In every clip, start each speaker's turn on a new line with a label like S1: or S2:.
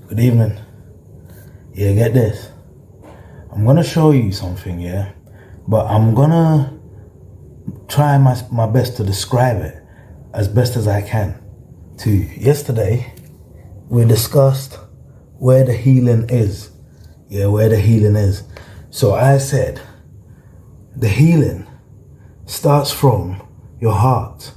S1: Good evening. Yeah, get this. I'm gonna show you something, yeah? But I'm gonna try my best to describe it as best as I can to you. Yesterday, we discussed where the healing is. Yeah, where the healing is. So I said, the healing starts from your heart.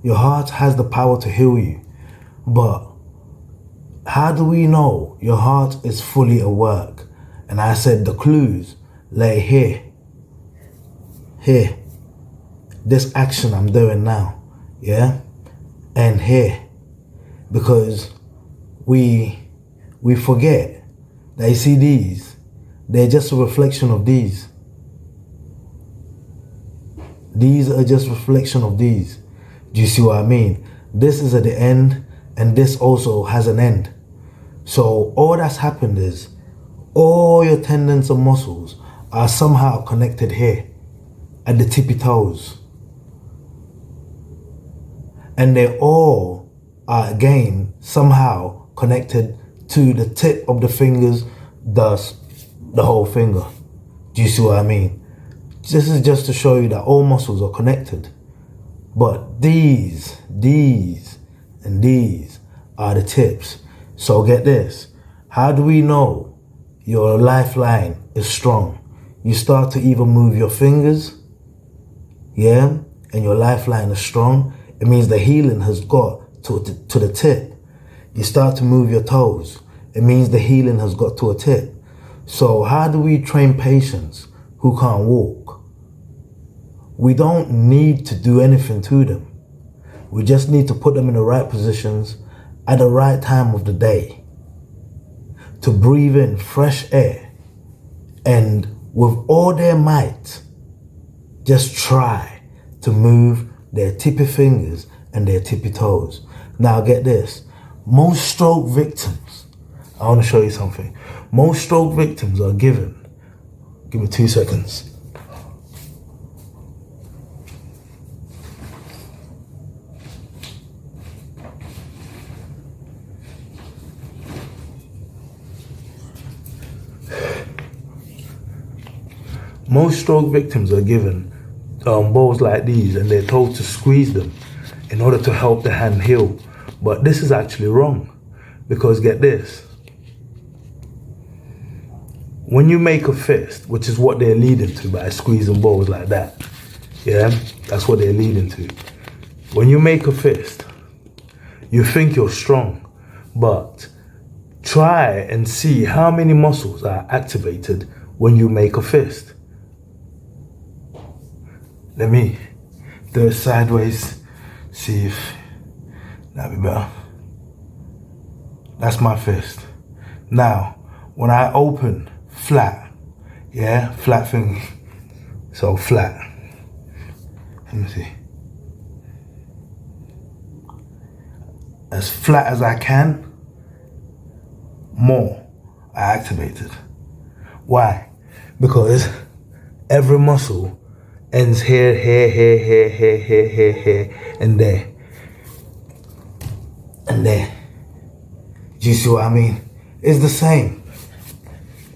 S1: Your heart has the power to heal you. But how do we know your heart is fully at work? And I said the clues lay here. Here. This action I'm doing now. Yeah? And here. Because we forget that you see these, they're just a reflection of these. These are just reflection of these. Do you see what I mean? This is at the end, and this also has an end. So all that's happened is all your tendons and muscles are somehow connected here at the tippy toes. And they all are again somehow connected to the tip of the fingers, thus the whole finger. Do you see what I mean? This is just to show you that all muscles are connected. But these, and these are the tips. So get this. How do we know your lifeline is strong? You start to even move your fingers, yeah? And your lifeline is strong. It means the healing has got to the tip. You start to move your toes. It means the healing has got to a tip. So how do we train patients who can't walk? We don't need to do anything to them. We just need to put them in the right positions at the right time of the day to breathe in fresh air and with all their might, just try to move their tippy fingers and their tippy toes. Now get this, most stroke victims, I want to show you something. Most stroke victims are given, give me 2 seconds. Most stroke victims are given balls like these and they're told to squeeze them in order to help the hand heal. But this is actually wrong, because get this. When you make a fist, which is what they're leading to by squeezing balls like that, yeah, that's what they're leading to. When you make a fist, you think you're strong, but try and see how many muscles are activated when you make a fist. Let me do it sideways, see if that'll be better. That's my fist. Now, when I open flat, yeah, flat thing, so flat. Let me see. As flat as I can, more I activated. Why? Because every muscle ends here, and there. And there. Do you see what I mean? It's the same.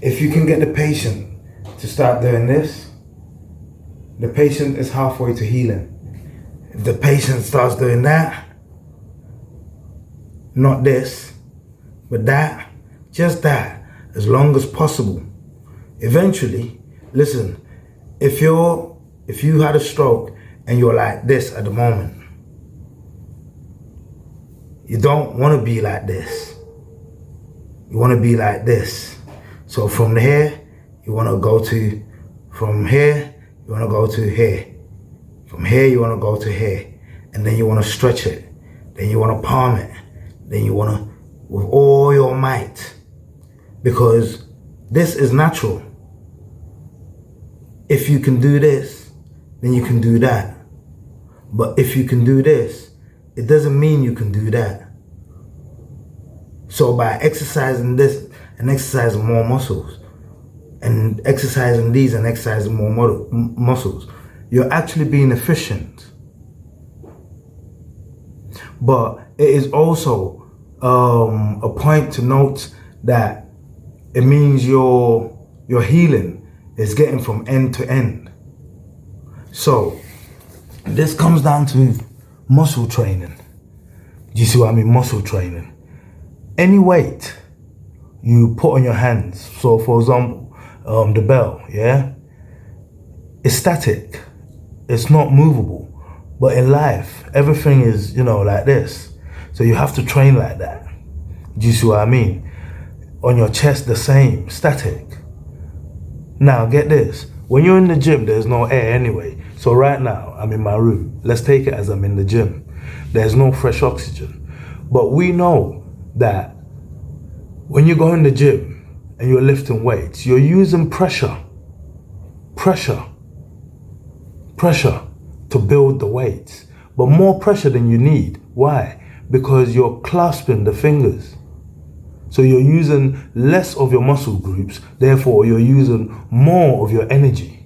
S1: If you can get the patient to start doing this, the patient is halfway to healing. If the patient starts doing that, not this, but that, just that, as long as possible. Eventually, listen, if you had a stroke and you're like this at the moment, you don't want to be like this. You want to be like this. So from here, you want to go to, from here, you want to go to here. From here, you want to go to here. And then you want to stretch it. Then you want to palm it. Then you want to, with all your might. Because this is natural. If you can do this, then you can do that. But if you can do this, it doesn't mean you can do that. So by exercising this and exercising more muscles, and exercising these and exercising more muscles, you're actually being efficient. But it is also a point to note that it means your healing is getting from end to end. So this comes down to muscle training. Do you see what I mean? Muscle training. Any weight you put on your hands, so for example, the bell, yeah, it's static, it's not movable. But in life, everything is, like this. So you have to train like that. Do you see what I mean? On your chest, the same, static. Now, get this. When you're in the gym, there's no air anyway. So right now, I'm in my room. Let's take it as I'm in the gym. There's no fresh oxygen. But we know that when you go in the gym and you're lifting weights, you're using pressure to build the weights, but more pressure than you need. Why? Because you're clasping the fingers. So you're using less of your muscle groups, therefore you're using more of your energy.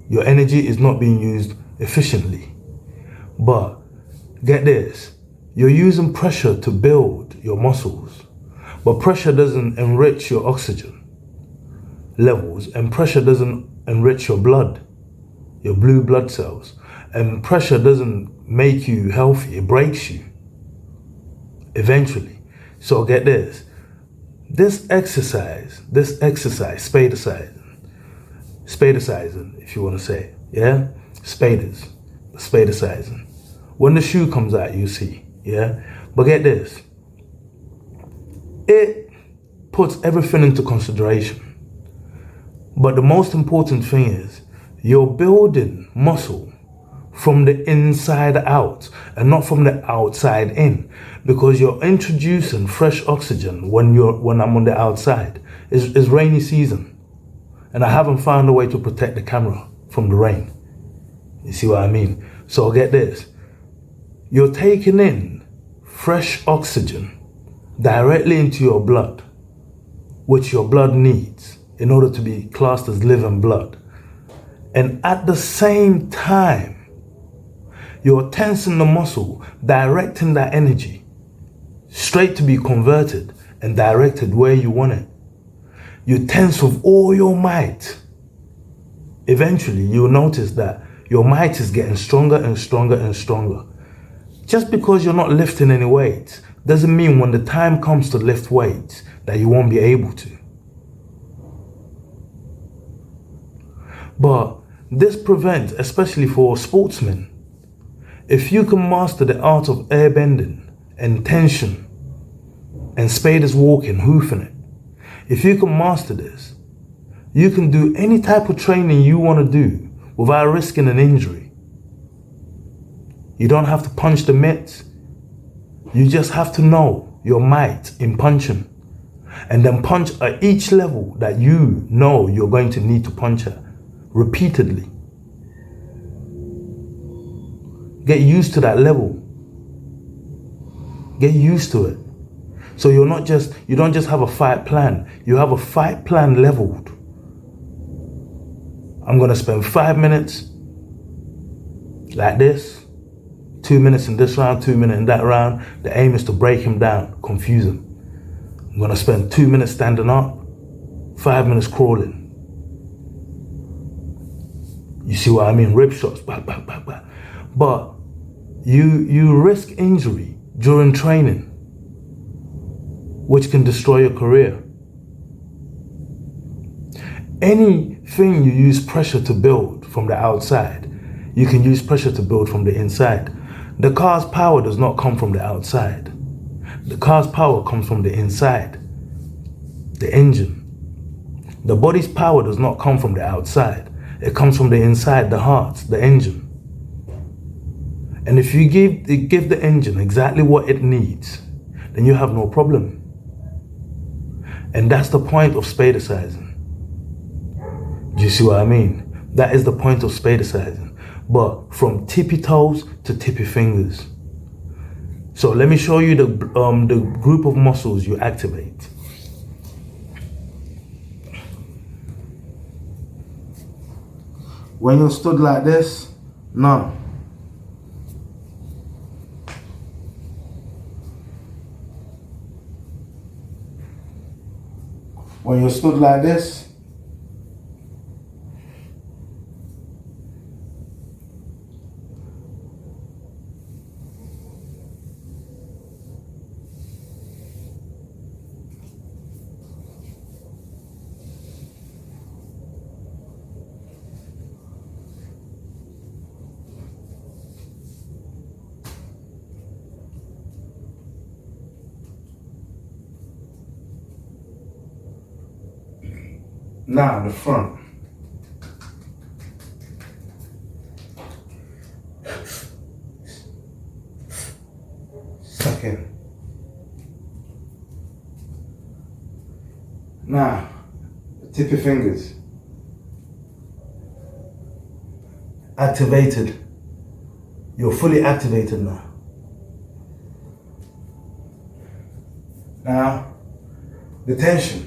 S1: Your energy is not being used efficiently. But get this, you're using pressure to build your muscles, but pressure doesn't enrich your oxygen levels, and pressure doesn't enrich your blood, your blue blood cells, and pressure doesn't make you healthy, it breaks you eventually. So get this, this exercise, spadasizing, if you want to say it, yeah? Spadasizing. When the shoe comes out, you see, yeah? But get this, it puts everything into consideration. But the most important thing is, you're building muscle from the inside out and not from the outside in, because you're introducing fresh oxygen when I'm on the outside. It's rainy season and I haven't found a way to protect the camera from the rain. You see what I mean? So get this, you're taking in fresh oxygen directly into your blood, which your blood needs in order to be classed as living blood. And at the same time, you're tensing the muscle, directing that energy straight to be converted and directed where you want it. You tense with all your might. Eventually, you'll notice that your might is getting stronger and stronger and stronger. Just because you're not lifting any weights doesn't mean when the time comes to lift weights that you won't be able to. But this prevents, especially for sportsmen, if you can master the art of air bending and tension and Spadas walking, hoofing it, if you can master this, you can do any type of training you want to do without risking an injury. You don't have to punch the mitts. You just have to know your might in punching, and then punch at each level that you know you're going to need to punch at repeatedly. Get used to that level. Get used to it. So you don't just have a fight plan. You have a fight plan leveled. I'm going to spend 5 minutes like this, 2 minutes in this round, 2 minutes in that round. The aim is to break him down, confuse him. I'm going to spend 2 minutes standing up, 5 minutes crawling. You see what I mean? Rib shots, back. But you risk injury during training, which can destroy your career. Anything you use pressure to build from the outside, you can use pressure to build from the inside. The car's power does not come from the outside. The car's power comes from the inside, the engine. The body's power does not come from the outside. It comes from the inside, the heart, the engine. And if you give the engine exactly what it needs, then you have no problem. And that's the point of spadasizing. Do you see what I mean? That is the point of spadasizing. But from tippy toes to tippy fingers. So let me show you the group of muscles you activate. When you're stood like this, none. When you're stood like this, now the front. Second. Now, tip your fingers. Activated. You're fully activated now. Now, the tension.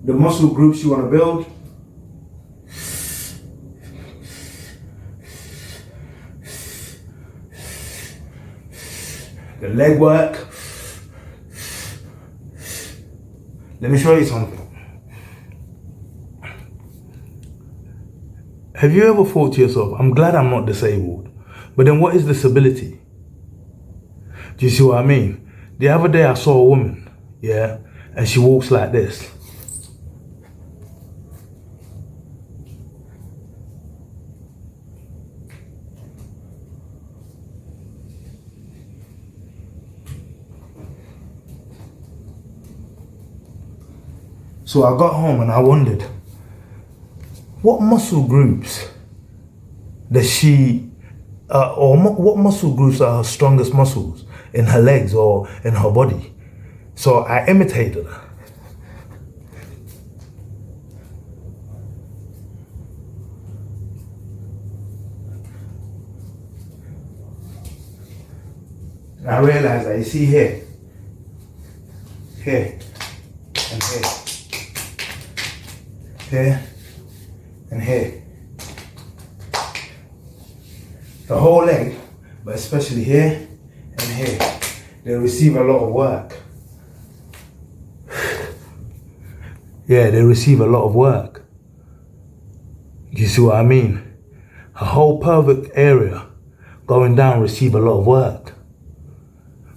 S1: The muscle groups you want to build. The leg work. Let me show you something. Have you ever thought to yourself, I'm glad I'm not disabled, but then what is disability? Do you see what I mean? The other day I saw a woman, yeah, and she walks like this. So I got home and I wondered, what muscle groups does she, what muscle groups are her strongest muscles in her legs or in her body? So I imitated her. And I realized that, you see here, and here, and here. The whole leg, but especially here and here, they receive a lot of work. Yeah, they receive a lot of work. You see what I mean? Her whole pelvic area going down receive a lot of work.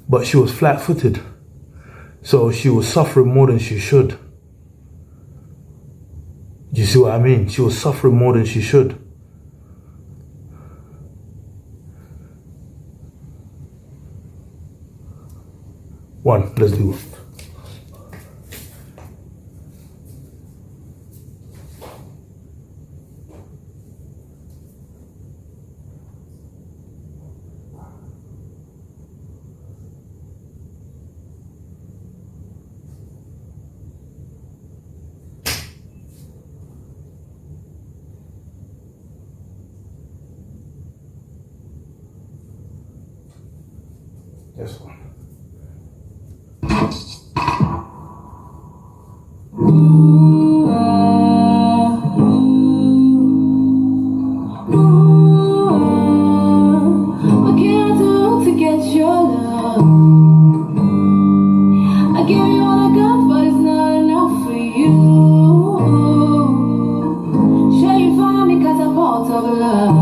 S1: But she was flat-footed, so she was suffering more than she should. You see what I mean? She was suffering more than she should. One, let's do it. This one.
S2: What can I do to get your love? I give you all I got, but it's not enough for you. Sure you find me catapult of love.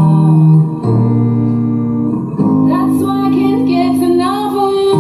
S2: That's why I can't get enough of you.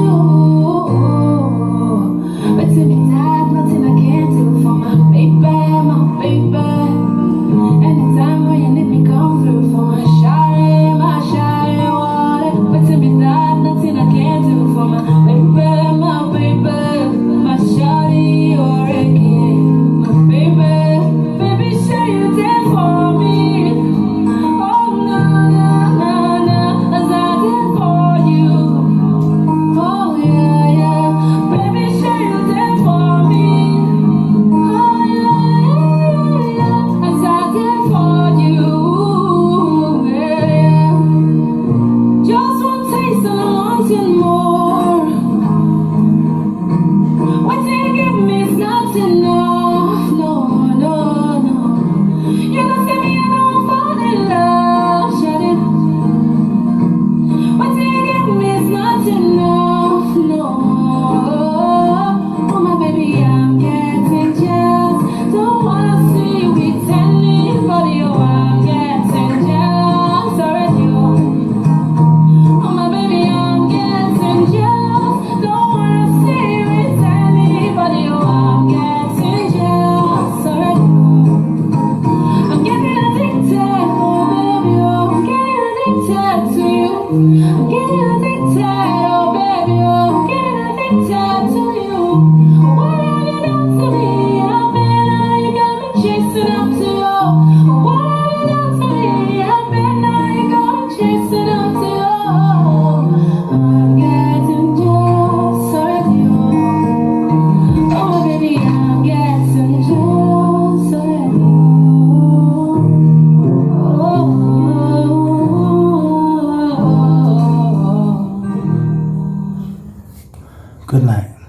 S1: Good night.